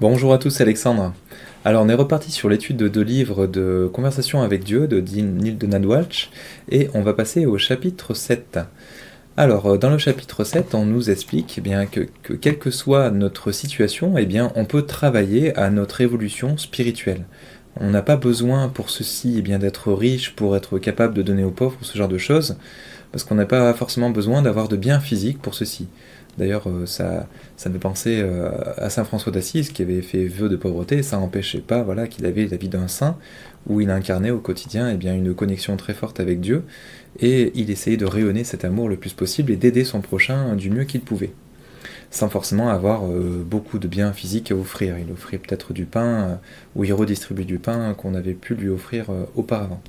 Bonjour à tous, c'est Alexandre. Alors on est reparti sur l'étude de deux livres de Conversation avec Dieu de Neil Donald Walsh et on va passer au chapitre 7. Alors dans le chapitre 7, on nous explique bien que quelle que soit notre situation, on peut travailler à notre évolution spirituelle. On n'a pas besoin pour ceci d'être riche pour être capable de donner aux pauvres, ce genre de choses, parce qu'on n'a pas forcément besoin d'avoir de biens physiques pour ceci. D'ailleurs, ça me fait penser à saint François d'Assise qui avait fait vœu de pauvreté, ça n'empêchait pas qu'il avait la vie d'un saint, où il incarnait au quotidien une connexion très forte avec Dieu, et il essayait de rayonner cet amour le plus possible et d'aider son prochain du mieux qu'il pouvait, sans forcément avoir beaucoup de biens physiques à offrir. Il offrait peut-être du pain, ou il redistribuait du pain qu'on avait pu lui offrir auparavant.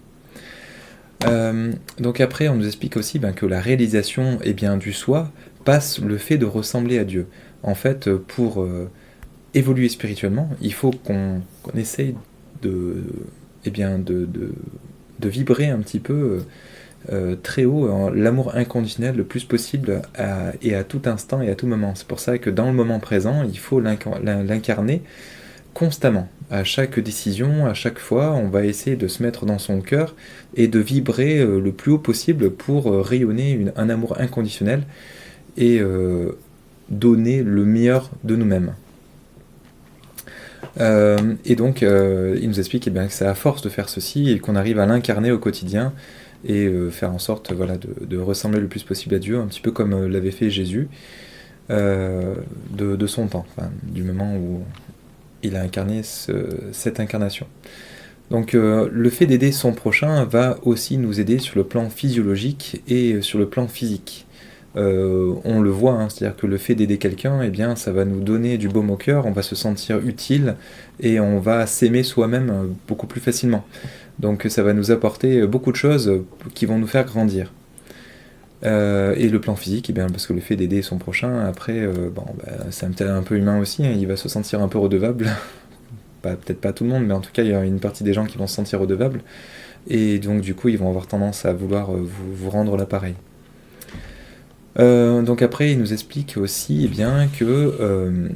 Donc après, on nous explique aussi que la réalisation du soi passe le fait de ressembler à Dieu. En fait, pour évoluer spirituellement, il faut qu'on essaye de, de vibrer un petit peu très haut en l'amour inconditionnel le plus possible et à tout instant et à tout moment. C'est pour ça que dans le moment présent, il faut l'incarner constamment. À chaque décision, à chaque fois, on va essayer de se mettre dans son cœur et de vibrer le plus haut possible pour rayonner un amour inconditionnel et donner le meilleur de nous-mêmes. Il nous explique que c'est à force de faire ceci et qu'on arrive à l'incarner au quotidien et faire en sorte de ressembler le plus possible à Dieu, un petit peu comme l'avait fait Jésus de son temps, du moment où il a incarné cette incarnation. Donc le fait d'aider son prochain va aussi nous aider sur le plan physiologique et sur le plan physique. On le voit, c'est-à-dire que le fait d'aider quelqu'un, ça va nous donner du baume au cœur, on va se sentir utile et on va s'aimer soi-même beaucoup plus facilement. Donc ça va nous apporter beaucoup de choses qui vont nous faire grandir. Et le plan physique, parce que le fait d'aider son prochain, après, c'est un peu humain aussi, il va se sentir un peu redevable. Peut-être pas tout le monde, mais en tout cas, il y a une partie des gens qui vont se sentir redevables. Et donc, du coup, ils vont avoir tendance à vouloir vous rendre l'appareil. Donc après, il nous explique aussi que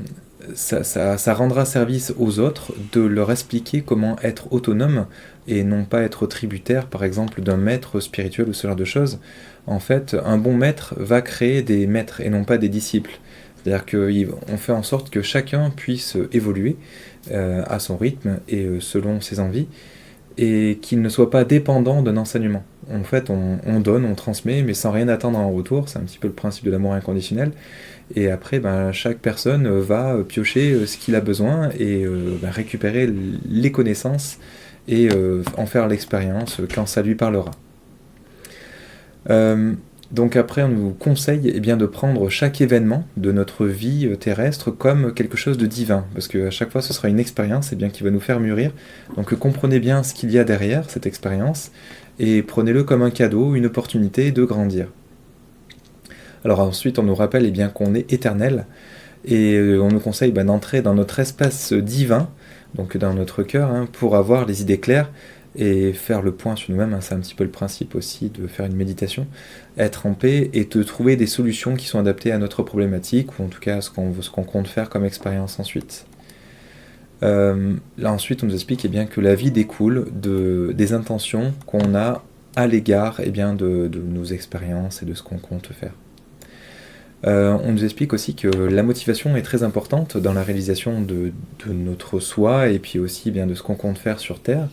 ça rendra service aux autres de leur expliquer comment être autonome et non pas être tributaire, par exemple, d'un maître spirituel ou ce genre de choses. En fait, un bon maître va créer des maîtres et non pas des disciples. C'est-à-dire qu'on fait en sorte que chacun puisse évoluer à son rythme et selon ses envies, et qu'il ne soit pas dépendant d'un enseignement. En fait, on donne, on transmet, mais sans rien attendre en retour. C'est un petit peu le principe de l'amour inconditionnel. Et après, chaque personne va piocher ce qu'il a besoin et récupérer les connaissances et en faire l'expérience quand ça lui parlera. Donc après, on nous conseille de prendre chaque événement de notre vie terrestre comme quelque chose de divin, parce qu'à chaque fois, ce sera une expérience qui va nous faire mûrir. Donc comprenez bien ce qu'il y a derrière cette expérience, et prenez-le comme un cadeau, une opportunité de grandir. Alors ensuite, on nous rappelle qu'on est éternel, et on nous conseille d'entrer dans notre espace divin, donc dans notre cœur, pour avoir les idées claires, et faire le point sur nous-mêmes, c'est un petit peu le principe aussi de faire une méditation, être en paix et de trouver des solutions qui sont adaptées à notre problématique, ou en tout cas à ce qu'on compte faire comme expérience ensuite. Là ensuite on nous explique que la vie découle des intentions qu'on a à l'égard de nos expériences et de ce qu'on compte faire. On nous explique aussi que la motivation est très importante dans la réalisation de notre soi et puis aussi de ce qu'on compte faire sur Terre,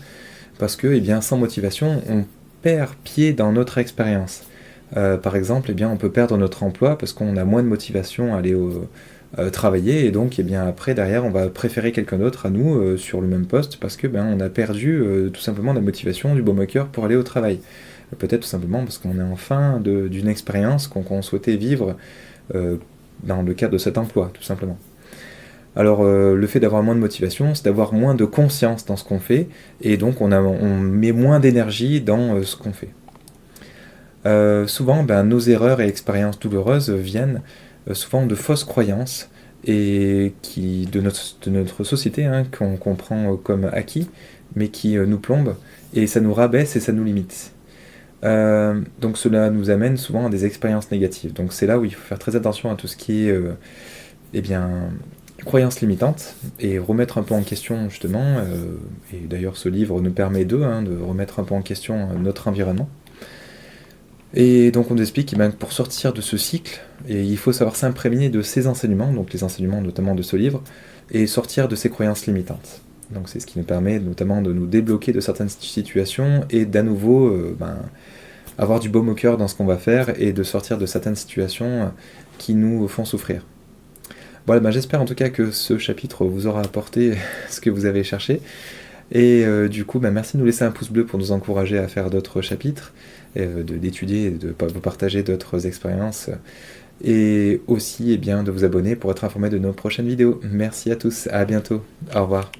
parce que sans motivation, on perd pied dans notre expérience. Par exemple, on peut perdre notre emploi parce qu'on a moins de motivation à aller travailler, et donc après, derrière, on va préférer quelqu'un d'autre à nous sur le même poste parce que on a perdu tout simplement la motivation, du baume au cœur pour aller au travail. Peut-être tout simplement parce qu'on est en fin d'une expérience qu'on souhaitait vivre dans le cadre de cet emploi, tout simplement. Alors le fait d'avoir moins de motivation, c'est d'avoir moins de conscience dans ce qu'on fait, et donc on met moins d'énergie dans ce qu'on fait. Souvent, nos erreurs et expériences douloureuses viennent souvent de fausses croyances et de notre société, qu'on prend comme acquis, mais qui nous plombent, et ça nous rabaisse et ça nous limite. Donc cela nous amène souvent à des expériences négatives. Donc c'est là où il faut faire très attention à tout ce qui est croyances limitantes et remettre un peu en question justement, et d'ailleurs ce livre nous permet de remettre un peu en question notre environnement. Et donc on nous explique que pour sortir de ce cycle, et il faut savoir s'imprégner de ces enseignements, donc les enseignements notamment de ce livre, et sortir de ces croyances limitantes. Donc c'est ce qui nous permet notamment de nous débloquer de certaines situations et d'à nouveau avoir du baume au cœur dans ce qu'on va faire et de sortir de certaines situations qui nous font souffrir. Voilà, j'espère en tout cas que ce chapitre vous aura apporté ce que vous avez cherché. Et du coup, merci de nous laisser un pouce bleu pour nous encourager à faire d'autres chapitres, d'étudier et de vous partager d'autres expériences. Et aussi de vous abonner pour être informé de nos prochaines vidéos. Merci à tous, à bientôt, au revoir.